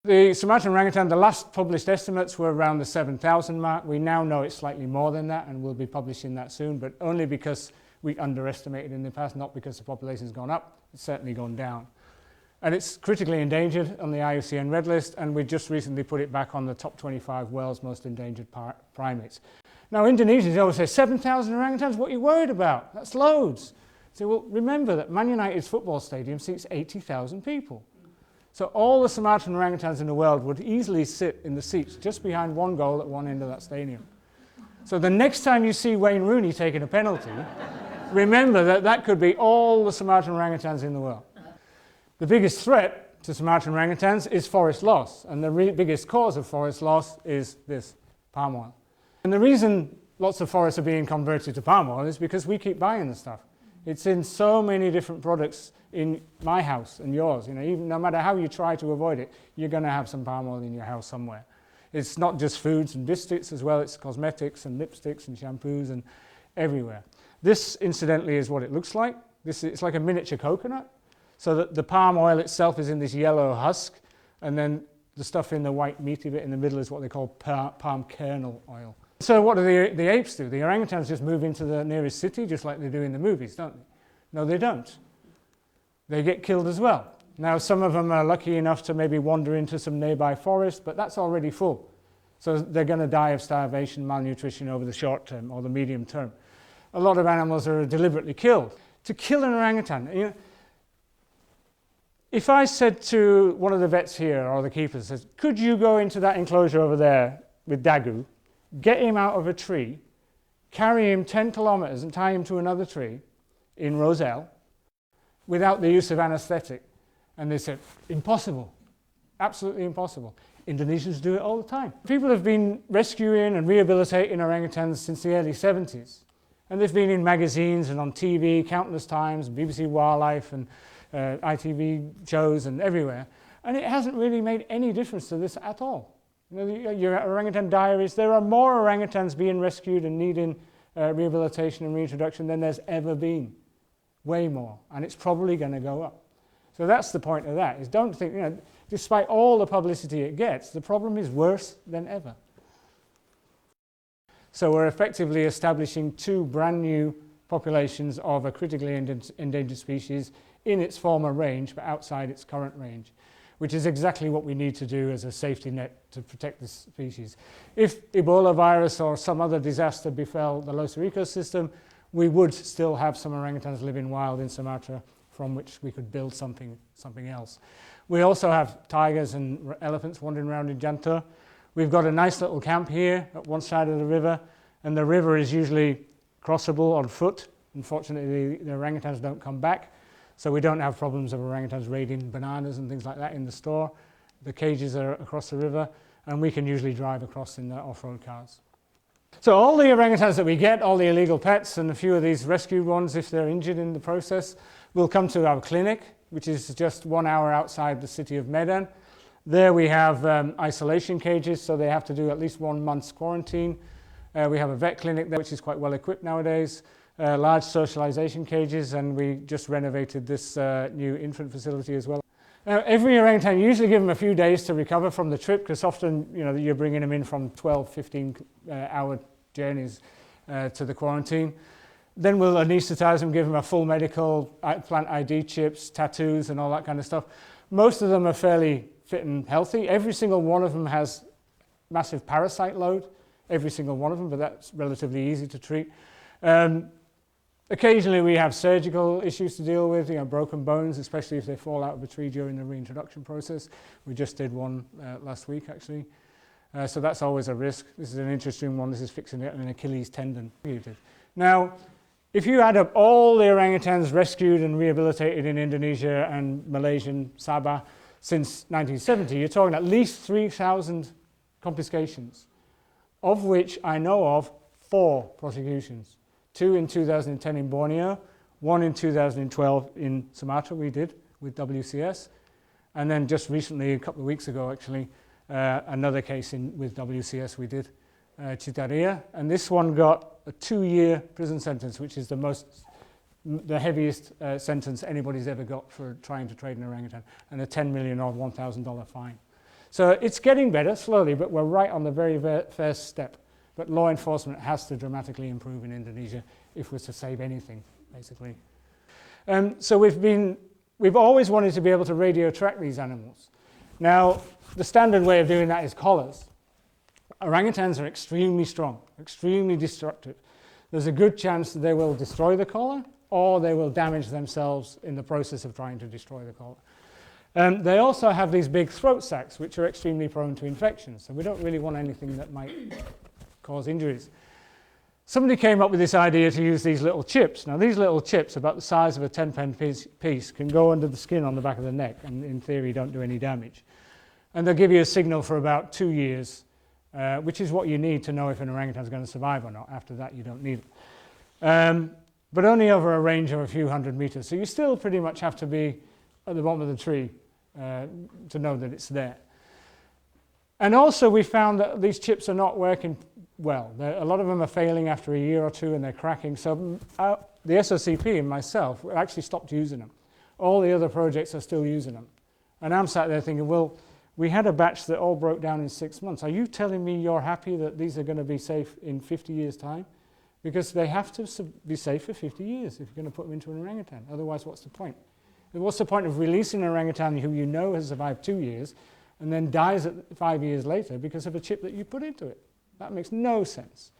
The Sumatran orangutan, the last published estimates were around the 7,000 mark. We now know it's slightly more than that, and we'll be publishing that soon, but only because we underestimated in the past, not because the population's gone up. It's certainly gone down. And it's critically endangered on the IUCN Red List, and we just recently put it back on the top 25 world's most endangered primates. Now, Indonesians always say, 7,000 orangutans, what are you worried about? That's loads. I say, well, remember that Man United's football stadium seats 80,000 people. So all the Sumatran orangutans in the world would easily sit in the seats just behind one goal at one end of that stadium. So the next time you see Wayne Rooney taking a penalty, remember that that could be all the Sumatran orangutans in the world. The biggest threat to Sumatran orangutans is forest loss, and the biggest cause of forest loss is this, palm oil. And the reason lots of forests are being converted to palm oil is because we keep buying the stuff. It's in so many different products in my house and yours. You know, even no matter how you try to avoid it, you're going to have some palm oil in your house somewhere. It's not just foods and biscuits as well, it's cosmetics and lipsticks and shampoos and everywhere. This, incidentally, is what it looks like. It's like a miniature coconut. So that the palm oil itself is in this yellow husk, and then the stuff in the white meaty bit in the middle is what they call palm kernel oil. So what do the apes do? The orangutans just move into the nearest city, just like they do in the movies, don't they? No, they don't. They get killed as well. Now, some of them are lucky enough to maybe wander into some nearby forest, but that's already full. So they're going to die of starvation, malnutrition over the short term or the medium term. A lot of animals are deliberately killed. To kill an orangutan, you know, if I said to one of the vets here or the keepers, says, could you go into that enclosure over there with Dagu, get him out of a tree, carry him 10 kilometers and tie him to another tree in Roselle without the use of anesthetic? And they said, impossible, absolutely impossible. Indonesians do it all the time. People have been rescuing and rehabilitating orangutans since the early 70s. And they've been in magazines and on TV countless times, BBC Wildlife and ITV shows and everywhere. And it hasn't really made any difference to this at all. You know, your orangutan diaries, there are more orangutans being rescued and needing rehabilitation and reintroduction than there's ever been. Way more. And it's probably going to go up. So that's the point of that, is don't think, you know, despite all the publicity it gets, the problem is worse than ever. So we're effectively establishing two brand new populations of a critically endangered species in its former range, but outside its current range, which is exactly what we need to do as a safety net to protect this species. If Ebola virus or some other disaster befell the Leuser ecosystem, we would still have some orangutans living wild in Sumatra from which we could build something else. We also have tigers and elephants wandering around in Janto. We've got a nice little camp here at one side of the river, and the river is usually crossable on foot. Unfortunately, the orangutans don't come back, so we don't have problems of orangutans raiding bananas and things like that in the store. The cages are across the river, and we can usually drive across in the off-road cars. So all the orangutans that we get, all the illegal pets, and a few of these rescued ones, if they're injured in the process, will come to our clinic, which is just 1 hour outside the city of Medan. There we have isolation cages, so they have to do at least 1 month's quarantine. We have a vet clinic there, which is quite well equipped nowadays. Large socialization cages, and we just renovated this new infant facility as well. Now, every orangutan, you usually give them a few days to recover from the trip, because often, you know, you're bringing them in from 12, 15 hour journeys to the quarantine. Then we'll anesthetize them, give them a full medical, plant ID chips, tattoos, and all that kind of stuff. Most of them are fairly fit and healthy. Every single one of them has massive parasite load, every single one of them, but that's relatively easy to treat. Occasionally we have surgical issues to deal with, you know, broken bones, especially if they fall out of a tree during the reintroduction process. We just did one last week, actually. So that's always a risk. This is an interesting one. This is fixing an Achilles tendon. Now, if you add up all the orangutans rescued and rehabilitated in Indonesia and Malaysian Sabah since 1970, you're talking at least 3,000 confiscations, of which I know of 4 prosecutions. 2 in 2010 in Borneo, 1 in 2012 in Sumatra we did with WCS, and then just recently, a couple of weeks ago actually, another case with WCS we did, Chitaria, and this one got a 2-year prison sentence, which is the heaviest sentence anybody's ever got for trying to trade an orangutan, and a $10 million or $1,000 fine. So it's getting better slowly, but we're right on the very first step. But law enforcement has to dramatically improve in Indonesia if we're to save anything, basically. So we've always wanted to be able to radio track these animals. Now, the standard way of doing that is collars. Orangutans are extremely strong, extremely destructive. There's a good chance that they will destroy the collar or they will damage themselves in the process of trying to destroy the collar. They also have these big throat sacs, which are extremely prone to infections. So we don't really want anything that might cause injuries. Somebody came up with this idea to use these little chips. Now, these little chips, about the size of a 10-pence piece, can go under the skin on the back of the neck and, in theory, don't do any damage. And they'll give you a signal for about 2 years, which is what you need to know if an orangutan is going to survive or not. After that, you don't need it. But only over a range of a few hundred meters. So you still pretty much have to be at the bottom of the tree to know that it's there. And also, we found that these chips are not working well. A lot of them are failing after a year or two and they're cracking. So the SOCP and myself actually stopped using them. All the other projects are still using them. And I'm sat there thinking, well, we had a batch that all broke down in 6 months. Are you telling me you're happy that these are going to be safe in 50 years' time? Because they have to be safe for 50 years if you're going to put them into an orangutan. Otherwise, what's the point? And what's the point of releasing an orangutan who you know has survived 2 years and then dies 5 years later because of a chip that you put into it? That makes no sense.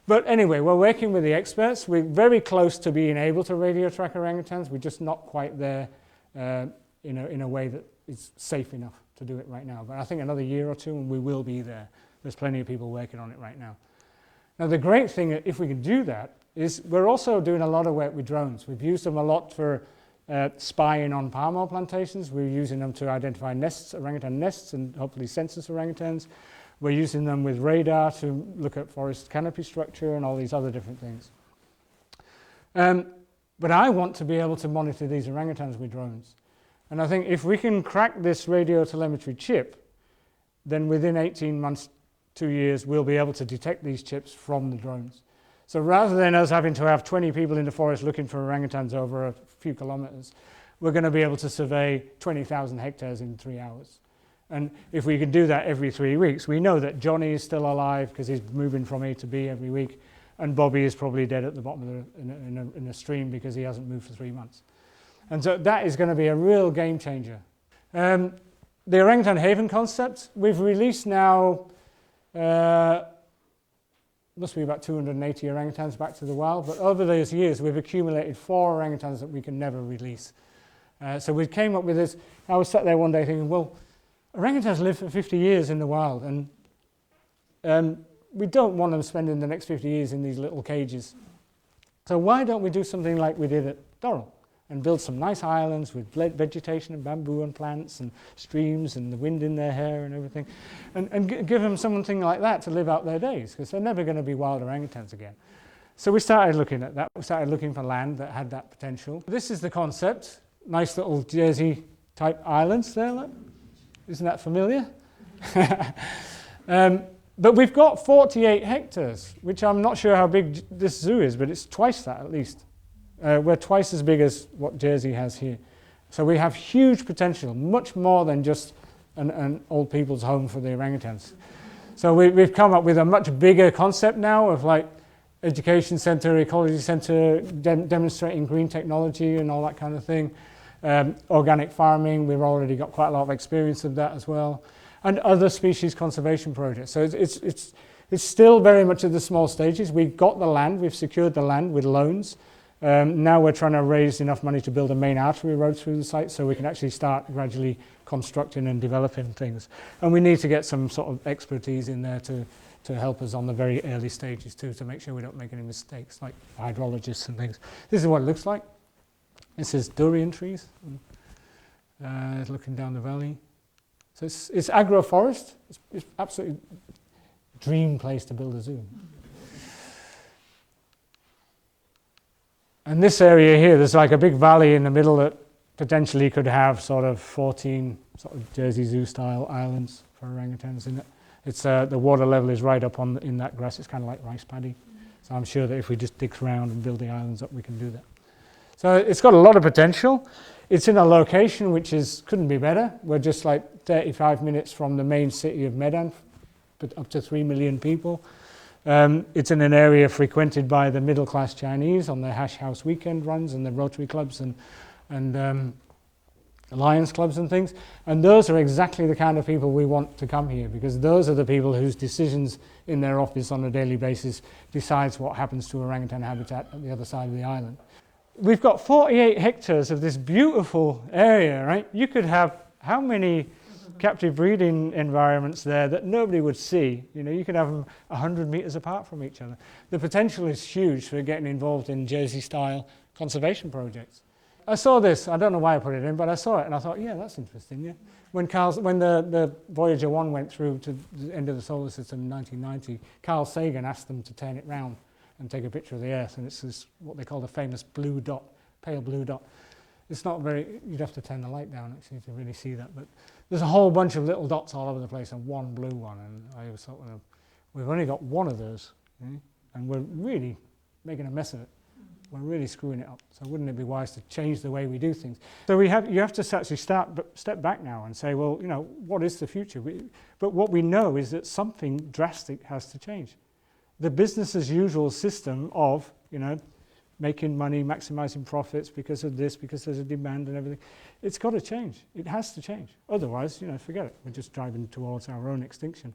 But anyway, we're working with the experts. We're very close to being able to radio track orangutans. We're just not quite there in a way that is safe enough to do it right now. But I think another year or two and we will be there. There's plenty of people working on it right now. Now, the great thing, if we can do that, is we're also doing a lot of work with drones. We've used them a lot for spying on palm oil plantations. We're using them to identify nests, orangutan nests, and hopefully census orangutans. We're using them with radar to look at forest canopy structure and all these other different things. But I want to be able to monitor these orangutans with drones. And I think if we can crack this radio telemetry chip, then within 18 months, 2 years, we'll be able to detect these chips from the drones. So rather than us having to have 20 people in the forest looking for orangutans over a few kilometers, we're going to be able to survey 20,000 hectares in 3 hours. And if we can do that every 3 weeks, we know that Johnny is still alive because he's moving from A to B every week, and Bobby is probably dead at the bottom of in a stream because he hasn't moved for 3 months. And so that is going to be a real game changer. The orangutan haven concept, we've released now, must be about 280 orangutans back to the wild, but over those years we've accumulated 4 orangutans that we can never release. So we came up with this. I was sat there one day thinking, well, orangutans live for 50 years in the wild, and we don't want them spending the next 50 years in these little cages. So why don't we do something like we did at Durrell and build some nice islands with vegetation and bamboo and plants and streams and the wind in their hair and everything, and give them something like that to live out their days, because they're never going to be wild orangutans again. So we started looking at that. We started looking for land that had that potential. This is the concept. Nice little Jersey type islands there, look. Isn't that familiar? But we've got 48 hectares, which I'm not sure how big this zoo is, but it's twice that at least. We're twice as big as what Jersey has here. So we have huge potential, much more than just an old people's home for the orangutans. So we've come up with a much bigger concept now of like education center, ecology center, demonstrating green technology and all that kind of thing. Organic farming, we've already got quite a lot of experience of that as well. And other species conservation projects. So it's still very much at the small stages. We've got the land, we've secured the land with loans. Now we're trying to raise enough money to build a main artery road through the site so we can actually start gradually constructing and developing things. And we need to get some sort of expertise in there to help us on the very early stages too, to make sure we don't make any mistakes, like hydrologists and things. This is what it looks like. This is durian trees, looking down the valley. So it's agroforest. It's absolutely dream place to build a zoo. And this area here, there's like a big valley in the middle that potentially could have sort of 14 sort of Jersey Zoo style islands for orangutans in it. It's the water level is right up in that grass. It's kind of like rice paddy. So I'm sure that if we just dig around and build the islands up, we can do that. So it's got a lot of potential. It's in a location which couldn't be better. We're just like 35 minutes from the main city of Medan, but up to 3 million people. It's in an area frequented by the middle-class Chinese on their hash house weekend runs and the Rotary clubs and Lions clubs and things. And those are exactly the kind of people we want to come here, because those are the people whose decisions in their office on a daily basis decides what happens to orangutan habitat at the other side of the island. We've got 48 hectares of this beautiful area, right? You could have how many captive breeding environments there that nobody would see? You know, you could have them 100 meters apart from each other. The potential is huge for getting involved in Jersey-style conservation projects. I saw this, I don't know why I put it in, but I saw it and I thought, yeah, that's interesting, yeah. When the Voyager 1 went through to the end of the solar system in 1990, Carl Sagan asked them to turn it round and take a picture of the Earth, and it's this, what they call the famous blue dot, pale blue dot. It's not very, you'd have to turn the light down actually to really see that, but there's a whole bunch of little dots all over the place and one blue one, and I always thought, well, we've only got one of those, and we're really making a mess of it. We're really screwing it up. So wouldn't it be wise to change the way we do things? So you have to actually step back now and say, well, you know, what is the future? But what we know is that something drastic has to change. The business as usual system of, you know, making money, maximizing profits because of this, because there's a demand and everything, it's got to change. It has to change. Otherwise, you know, forget it. We're just driving towards our own extinction.